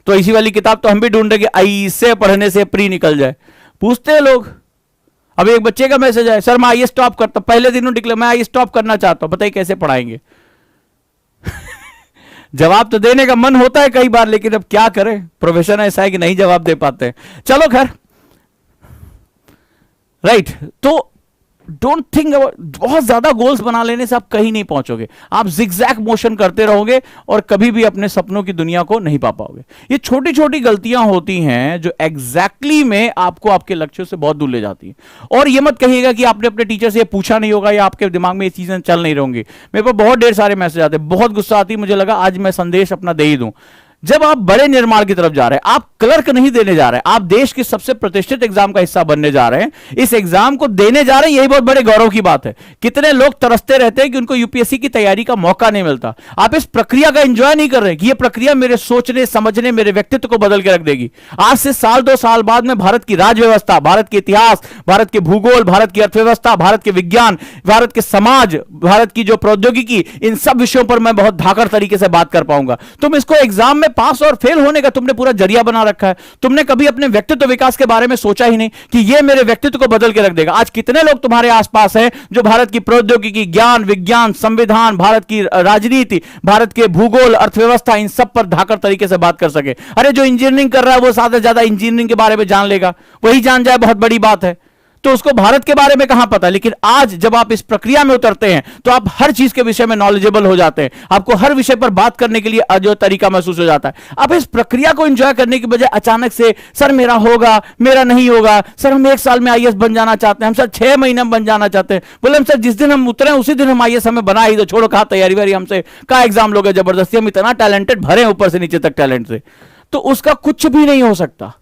तो ऐसी वाली किताब तो हम भी ढूंढ रहे कि ऐसे पढ़ने से प्री निकल जाए। पूछते हैं लोग। अभी एक बच्चे का मैसेज आया, सर मैं आईएएस टॉप करता, पहले दिन डिक्लेयर मैं आईएएस टॉप करना चाहता हूं, बताइए कैसे पढ़ाएंगे। जवाब तो देने का मन होता है कई बार, लेकिन अब क्या करें, प्रोफेशन ऐसा है कि नहीं जवाब दे पाते। चलो खैर, राइट। तो डोंट थिंक, बहुत ज्यादा गोल्स बना लेने से आप कहीं नहीं पहुंचोगे, आप जिगजैग मोशन करते रहोगे और कभी भी अपने सपनों की दुनिया को नहीं पा पाओगे। ये छोटी छोटी गलतियां होती हैं जो एग्जैक्टली में आपको आपके लक्ष्यों से बहुत दूर ले जाती हैं। और ये मत कहिएगा कि आपने अपने टीचर से ये पूछा नहीं होगा या आपके दिमाग में ये चीजें चल नहीं रहेंगी। मेरे पास बहुत ढेर सारे मैसेज आते हैं, बहुत गुस्सा आती है, मुझे लगा आज मैं संदेश अपना दे ही दूं। जब आप बड़े निर्माण की तरफ जा रहे हैं, आप क्लर्क नहीं देने जा रहे हैं, आप देश के सबसे प्रतिष्ठित एग्जाम का हिस्सा बनने जा रहे हैं, इस एग्जाम को देने जा रहे हैं, यही बहुत बड़े गौरव की बात है। कितने लोग तरसते रहते हैं कि उनको यूपीएससी की तैयारी का मौका नहीं मिलता। आप इस प्रक्रिया का एंजॉय नहीं कर रहे कि यह प्रक्रिया मेरे सोचने समझने, मेरे व्यक्तित्व को बदल के रख देगी। आज से साल 2 साल बाद में भारत की राज व्यवस्था, भारत के इतिहास, भारत के भूगोल, भारत की अर्थव्यवस्था, भारत के विज्ञान, भारत के समाज, भारत की जो प्रौद्योगिकी, इन सब विषयों पर मैं बहुत धाकड़ तरीके से बात कर पाऊंगा। तुम इसको एग्जाम में पास और फेल होने का तुमने पूरा जरिया बना रखा है। तुमने कभी अपने व्यक्तित्व विकास के बारे में सोचा ही नहीं कि यह मेरे व्यक्तित्व को बदल के रख देगा। आज कितने लोग तुम्हारे आसपास हैं जो भारत की प्रौद्योगिकी, ज्ञान, विज्ञान, संविधान, भारत की राजनीति, भारत के भूगोल, अर्थव्यवस्था, इन सब पर धाकड़ तरीके से बात कर सके। अरे जो इंजीनियरिंग कर रहा है वो ज्यादा से ज्यादा इंजीनियरिंग के बारे में जान लेगा, वही जान जाए बहुत बड़ी बात है। तो उसको भारत के बारे में कहां पता है। लेकिन आज जब आप इस प्रक्रिया में उतरते हैं तो आप हर चीज के विषय में नॉलेजेबल हो जाते हैं, आपको हर विषय पर बात करने के लिए जो तरीका महसूस हो जाता है। आप इस प्रक्रिया को एंजॉय करने की बजाय अचानक से सर मेरा होगा, मेरा नहीं होगा, सर हम 1 साल में आईएएस बन जाना चाहते हैं, हम सर 6 महीने में बन जाना चाहते हैं। बोले हम सर जिस दिन हम उतरे उसी दिन हम आईएएस हमें बना ही दो, छोड़ो कहा तैयारी वारी हमसे, कहा एग्जाम लोगे जबरदस्ती, हम इतना टैलेंटेड भरे ऊपर से नीचे तक टैलेंट से, तो उसका कुछ भी नहीं हो सकता।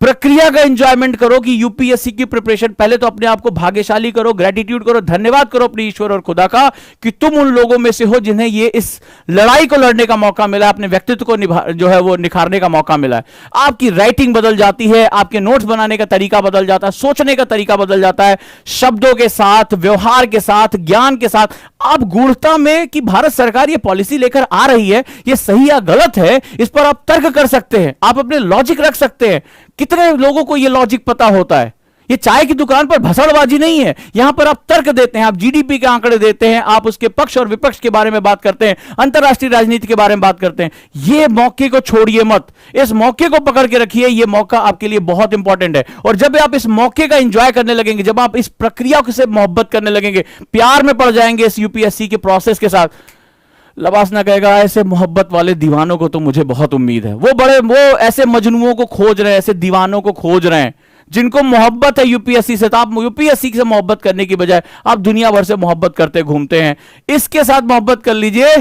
प्रक्रिया का एंजॉयमेंट करो कि यूपीएससी की प्रिपरेशन, पहले तो अपने आप को भाग्यशाली करो, ग्रेटिट्यूड करो, धन्यवाद करो अपने ईश्वर और खुदा का कि तुम उन लोगों में से हो जिन्हें ये इस लड़ाई को लड़ने का मौका मिला है, अपने व्यक्तित्व को जो है वो निखारने का मौका मिला है। आपकी राइटिंग बदल जाती है, आपके नोट्स बनाने का तरीका बदल जाता है, सोचने का तरीका बदल जाता है, शब्दों के साथ, व्यवहार के साथ, ज्ञान के साथ। आप गूढ़ता में कि भारत सरकार ये पॉलिसी लेकर आ रही है, ये सही या गलत है, इस पर आप तर्क कर सकते हैं, आप अपने लॉजिक रख सकते हैं। कितने लोगों को यह लॉजिक पता होता है? ये चाय की दुकान पर भसड़बाजी नहीं है, यहां पर आप तर्क देते हैं, आप जीडीपी के आंकड़े देते हैं, आप उसके पक्ष और विपक्ष के बारे में बात करते हैं, अंतरराष्ट्रीय राजनीति के बारे में बात करते हैं। ये मौके को छोड़िए मत, इस मौके को पकड़ के रखिए, ये मौका आपके लिए बहुत इंपॉर्टेंट है। और जब आप इस मौके का एंजॉय करने लगेंगे, जब आप इस प्रक्रिया से मोहब्बत करने लगेंगे, प्यार में पड़ जाएंगे इस यूपीएससी के प्रोसेस के साथ, लबासना कहेगा ऐसे मोहब्बत वाले दीवानों को तो मुझे बहुत उम्मीद है। वो ऐसे मजनुओं को खोज रहे हैं, ऐसे दीवानों को खोज रहे हैं जिनको मोहब्बत है यूपीएससी से। तो आप यूपीएससी से मोहब्बत करने की बजाय आप दुनिया भर से मोहब्बत करते घूमते हैं। इसके साथ मोहब्बत कर लीजिए,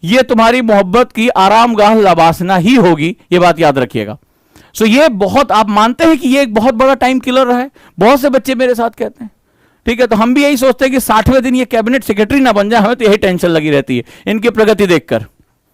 ये तुम्हारी मोहब्बत की आरामगाह लबासना ही होगी, ये बात याद रखिएगा। सो ये बहुत, आप मानते हैं कि ये एक बहुत बड़ा टाइम किलर रहा है? बहुत से बच्चे मेरे साथ कहते हैं, ठीक है, तो हम भी यही सोचते हैं कि 60वें दिन ये कैबिनेट सेक्रेटरी ना बन जाए, हमें तो यही टेंशन लगी रहती है इनकी प्रगति देखकर।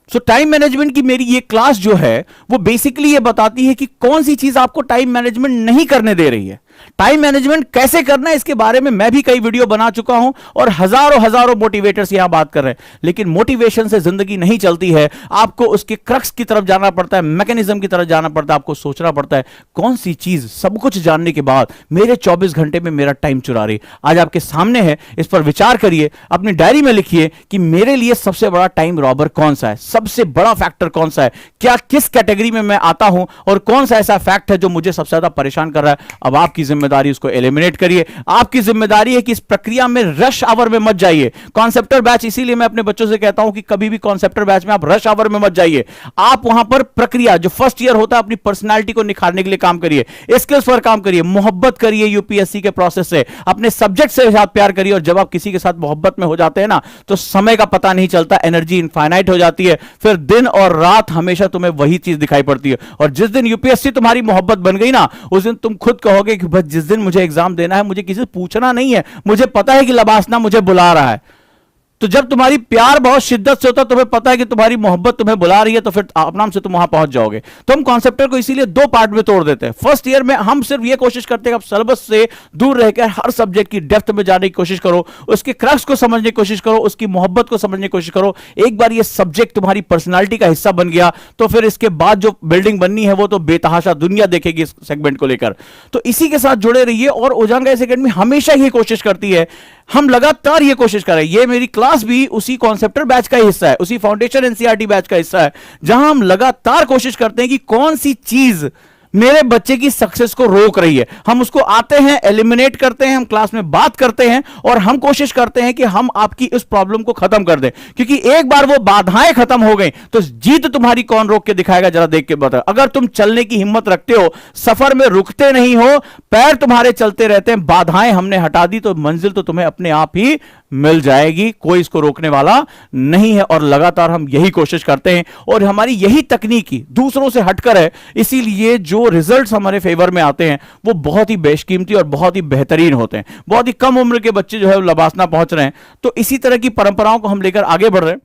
सो टाइम मैनेजमेंट की मेरी ये क्लास जो है वो बेसिकली ये बताती है कि कौन सी चीज आपको टाइम मैनेजमेंट नहीं करने दे रही है। टाइम मैनेजमेंट कैसे करना है इसके बारे में मैं भी कई वीडियो बना चुका हूं और हजारों मोटिवेटर्स यहां बात कर रहे हैं। लेकिन मोटिवेशन से जिंदगी नहीं चलती है, आपको उसके क्रक्स की तरफ जाना पड़ता है, मैकेनिज्म की तरफ जाना पड़ता है, आपको सोचना पड़ता है कौन सी चीज सब कुछ जानने के बाद मेरे 24 घंटे में मेरा टाइम चुरा रही। आज आपके सामने है, इस पर विचार करिए, अपनी डायरी में लिखिए कि मेरे लिए सबसे बड़ा टाइम रॉबर कौन सा है, सबसे बड़ा फैक्टर कौन सा है, क्या किस कैटेगरी में मैं आता हूं और कौन सा ऐसा फैक्ट है जो मुझे सबसे ज्यादा परेशान कर रहा है। अब आपकी जिम्मेदारी उसको एलिमिनेट करिए। आपकी जिम्मेदारी है कि इस प्रक्रिया में रश आवर में मत जाइए। कॉन्सेप्टर बैच, इसीलिए मैं अपने बच्चों से कहता हूं कि कभी भी कॉन्सेप्टर बैच में आप रश आवर में मत जाइए। आप वहां पर प्रक्रिया जो फर्स्ट ईयर होता है अपनी पर्सनालिटी को निखारने के लिए काम करिए, स्किल्स पर काम करिए, मोहब्बत करिए यूपीएससी के प्रोसेस से, अपने सब्जेक्ट से साथ प्यार करिए। और जब आप किसी के साथ मोहब्बत में हो जाते हैं ना तो समय का पता नहीं चलता, एनर्जी इनफाइनाइट हो जाती है, फिर दिन और रात हमेशा तुम्हें वही चीज दिखाई पड़ती है। और जिस दिन यूपीएससी तुम्हारी मोहब्बत बन गई ना, उस दिन तुम खुद कहोगे कि बस जिस दिन मुझे एग्जाम देना है मुझे किसी से पूछना नहीं है, मुझे पता है कि लबासना मुझे बुला रहा है। तो जब तुम्हारी प्यार बहुत शिद्दत से होता है, तुम्हें पता है कि तुम्हारी मोहब्बत तुम्हें बुला रही है, तो फिर अपनाम से तुम वहां पहुंच जाओगे। तो हम कॉन्सेप्टर को इसीलिए 2 पार्ट में तोड़ देते हैं। फर्स्ट ईयर में हम सिर्फ ये कोशिश करते हैं कि आप सिलेबस से दूर रहकर हर सब्जेक्ट की डेप्थ में जाने की कोशिश करो, उसके क्रक्स को समझने की कोशिश करो, उसकी मोहब्बत को समझने की कोशिश करो। एक बार ये सब्जेक्ट तुम्हारी पर्सनैलिटी का हिस्सा बन गया तो फिर इसके बाद जो बिल्डिंग बननी है वो तो बेतहाशा दुनिया देखेगी इस सेगमेंट को लेकर। तो इसी के साथ जुड़े रहिए। और उजांगा एकेडमी हमेशा ये कोशिश करती है, हम लगातार ये कोशिश कर रहे हैं, ये मेरी क्लास भी उसी कॉन्सेप्टर बैच का हिस्सा है, उसी फाउंडेशन एनसीईआरटी बैच का हिस्सा है, जहां हम लगातार कोशिश करते हैं कि कौन सी चीज मेरे बच्चे की सक्सेस को रोक रही है। हम उसको आते हैं, एलिमिनेट करते हैं, हम क्लास में बात करते हैं और हम कोशिश करते हैं कि हम आपकी इस प्रॉब्लम को खत्म कर दें। क्योंकि एक बार वो बाधाएं खत्म हो गई तो जीत तुम्हारी कौन रोक के दिखाएगा, जरा देख के बताओ। अगर तुम चलने की हिम्मत रखते हो, सफर में रुकते नहीं हो, पैर तुम्हारे चलते रहते हैं, बाधाएं हमने हटा दी तो मंजिल तो तुम्हें अपने आप ही मिल जाएगी, कोई इसको रोकने वाला नहीं है। और लगातार हम यही कोशिश करते हैं और हमारी यही तकनीकी दूसरों से हटकर है, इसीलिए जो रिजल्ट्स हमारे फेवर में आते हैं वो बहुत ही बेशकीमती और बहुत ही बेहतरीन होते हैं। बहुत ही कम उम्र के बच्चे जो है लबासना पहुंच रहे हैं। तो इसी तरह की परंपराओं को हम लेकर आगे बढ़ रहे हैं।